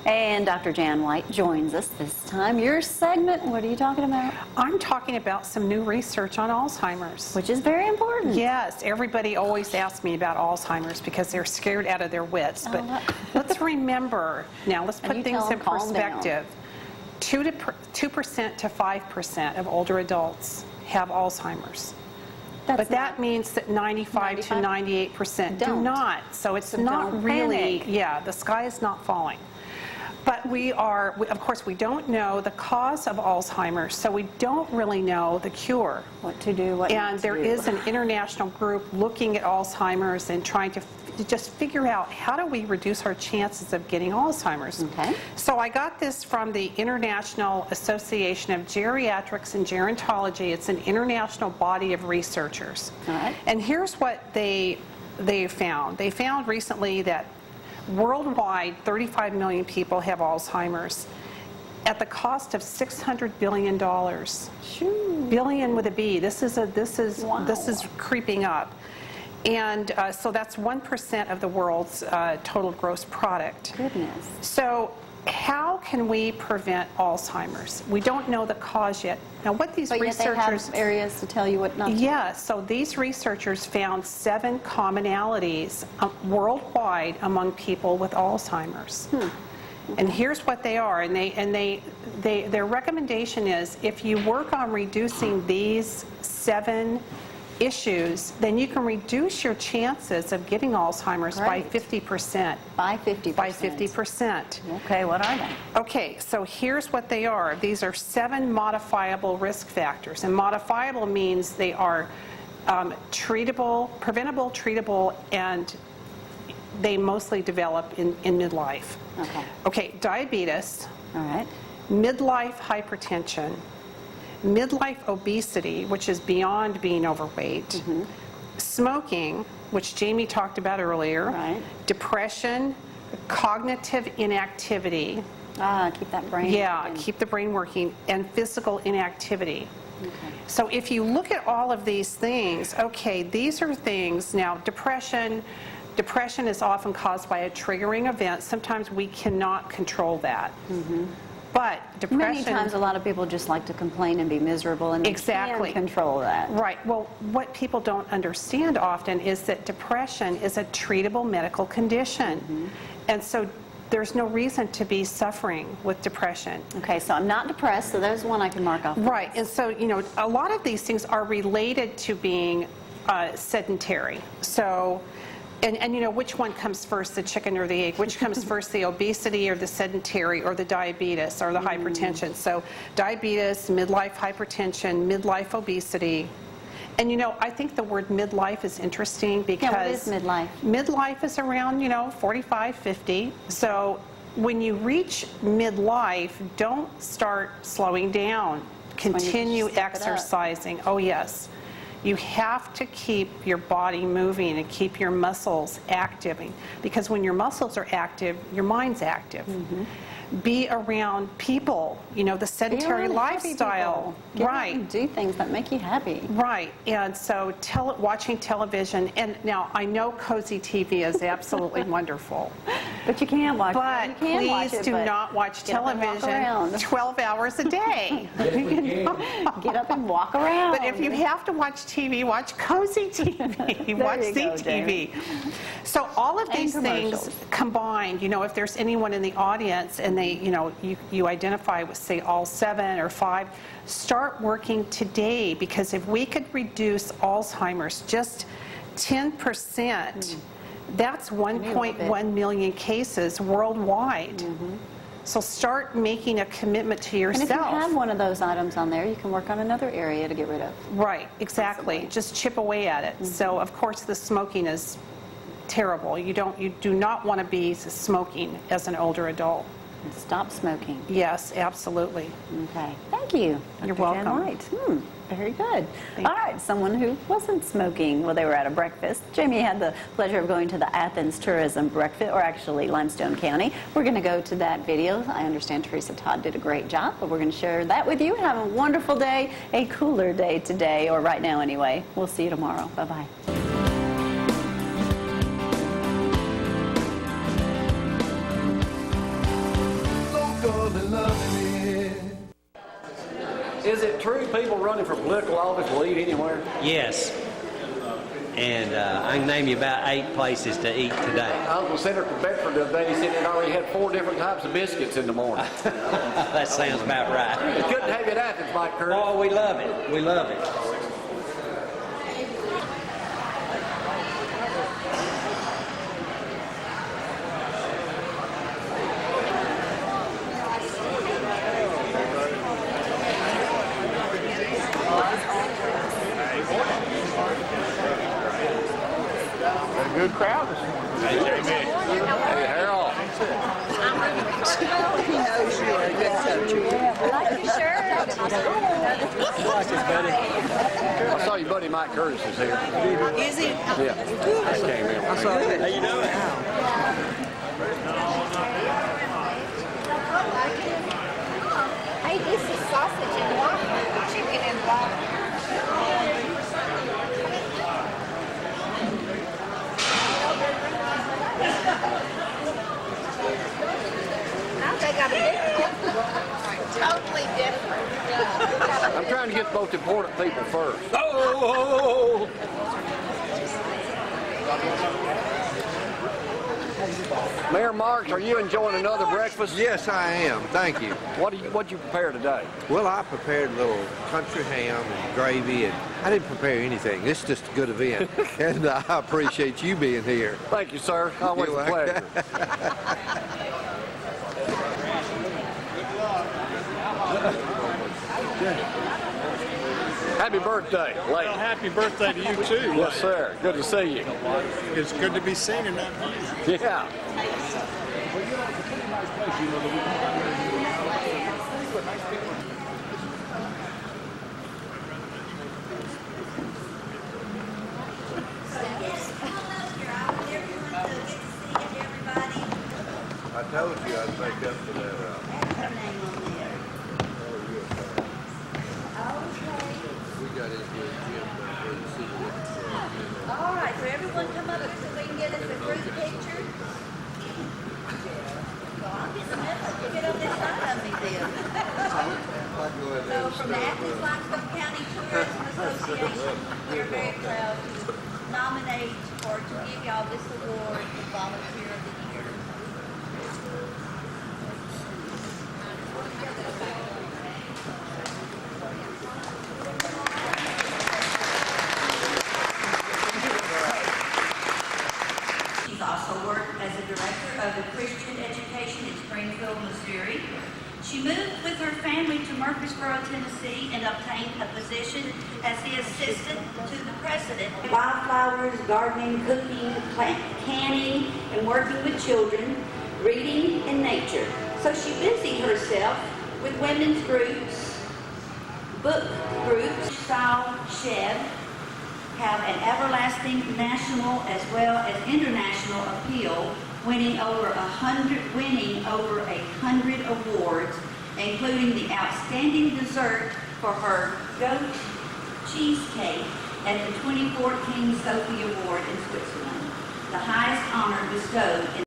And Dr. Jan White joins us this time. Your segment, what are you talking about? I'm talking about some new research on Alzheimer's. Which is very important. Yes, everybody always asks me about Alzheimer's because they're scared out of their wits. But let's remember, now let's put things in perspective. 2% to 5% of older adults have Alzheimer's. But that means that 95 to 98% do not. So it's not really, the sky is not falling. But of course, we don't know the cause of Alzheimer's, so we don't really know the cure. What to do, what not to do. And there is an international group looking at Alzheimer's and trying to just figure out how do we reduce our chances of getting Alzheimer's. Okay. So I got this from the International Association of Geriatrics and Gerontology. It's an international body of researchers. All right. And here's what they found. They found recently that worldwide, 35 million people have Alzheimer's at the cost of $600 billion. Billion with a B. This is creeping up. And so that's 1% of the world's total gross product. Goodness. So how can we prevent Alzheimer's? We don't know the cause yet. Now, what these researchers... But yet they have areas to tell you what not to do. Yeah, so these researchers found 7 commonalities worldwide among people with Alzheimer's. And here's what they are. And their recommendation is if you work on reducing these 7 issues, then you can reduce your chances of getting Alzheimer's by 50%. By 50%. By 50%. Okay, what are they? Okay, so here's what they are. These are 7 modifiable risk factors. And modifiable means they are treatable, preventable, treatable, and they mostly develop in midlife. Okay. Okay, diabetes. All right. Midlife hypertension. Midlife obesity, which is beyond being overweight, smoking, which Jamie talked about earlier, depression, cognitive inactivity. Keep that brain working. Keep the brain working, and physical inactivity. Okay. So if you look at all of these things, okay, these are things, now depression is often caused by a triggering event. Sometimes we cannot control that. But depression... Many times a lot of people just like to complain and be miserable, and they can't control that. Right. Well, what people don't understand often is that depression is a treatable medical condition. And so there's no reason to be suffering with depression. Okay, so I'm not depressed, so there's one I can mark off. Right. And so, you know, a lot of these things are related to being sedentary. So... And you know, which one comes first, the chicken or the egg? Which comes first, the obesity or the sedentary or the diabetes or the hypertension? So diabetes, midlife hypertension, midlife obesity. And you know, I think the word midlife is interesting because... what is midlife? Midlife is around, you know, 45, 50. So when you reach midlife, don't start slowing down. Continue exercising. Oh, yes. You have to keep your body moving and keep your muscles active, because when your muscles are active, your mind's active. Be around people, you know, the sedentary lifestyle. Right. Do things that make you happy. Right. And so watching television, and now I know cozy TV is absolutely wonderful. But you can't watch it. But please do not watch television 12 hours a day. Get up and walk around. But if you have to watch TV, watch cozy TV. Watch ZTV. So all of these things combined, you know, if there's anyone in the audience and they, you know, you identify with, say, all 7 or 5, start working today, because if we could reduce Alzheimer's just 10%, that's 1.1 million cases worldwide. So start making a commitment to yourself. And if you have one of those items on there, you can work on another area to get rid of. Right, exactly. Just chip away at it. So of course the smoking is terrible. You do not want to be smoking as an older adult. Stop smoking. Yes, absolutely. Okay. Thank you. You're welcome. Jan White. Very good. All right, someone who wasn't smoking while they were at a breakfast. Jamie had the pleasure of going to the Athens Tourism Breakfast, or actually Limestone County. We're going to go to that video. I understand Teresa Todd did a great job, but we're going to share that with you. Have a wonderful day, a cooler day today, or right now anyway. We'll see you tomorrow. Bye-bye. Is it true people running for political office will eat anywhere? Yes. And I can name you about 8 places to eat today. I was with Senator Bedford the other day. He said it already had 4 different types of biscuits in the morning. That sounds about right. You couldn't have it at Athens, Mike Curtis. Oh, we love it. We love it. Good crowd this morning. Hey, Harold. He knows you are a good coach. I like your shirt. I saw your buddy Mike Curtis is here. Is he? Yeah. I came in. I saw it. How you doing? Hey, this is sausage and waffle, chicken and waffle. Now they got a different, totally different. I'm trying to get the most important people first. Oh! Mayor Marks, are you enjoying another breakfast? Yes, I am. Thank you. What'd you prepare today? Well, I prepared a little country ham and gravy, and I didn't prepare anything. This is just a good event, and I appreciate you being here. Thank you, sir. Always You're a pleasure. Happy birthday, lady. Well, happy birthday to you too. Yes, sir. Good to see you. It's good to be seen in that view. Yeah. I told you I'd make up for that. We got into All right, so everyone come up so we can get us a group picture. Well, I'll get some effort to get on this side of me then. So from the Athens Limestone County Tourism Association, we're very proud to nominate or to give y'all this award for Volunteer of the Year. She's also worked as a director of the Christian Education in Springfield, Missouri. She moved with her family to Murfreesboro, Tennessee, and obtained a position as the assistant to the president. Wildflowers, gardening, cooking, canning, and working with children, reading, and nature. So she busied herself with women's groups, book groups. Style Shed have an everlasting national as well as international appeal, winning over 100 awards, including the outstanding dessert for her goat cheesecake at the 2014 Sophie Award in Switzerland, the highest honor bestowed in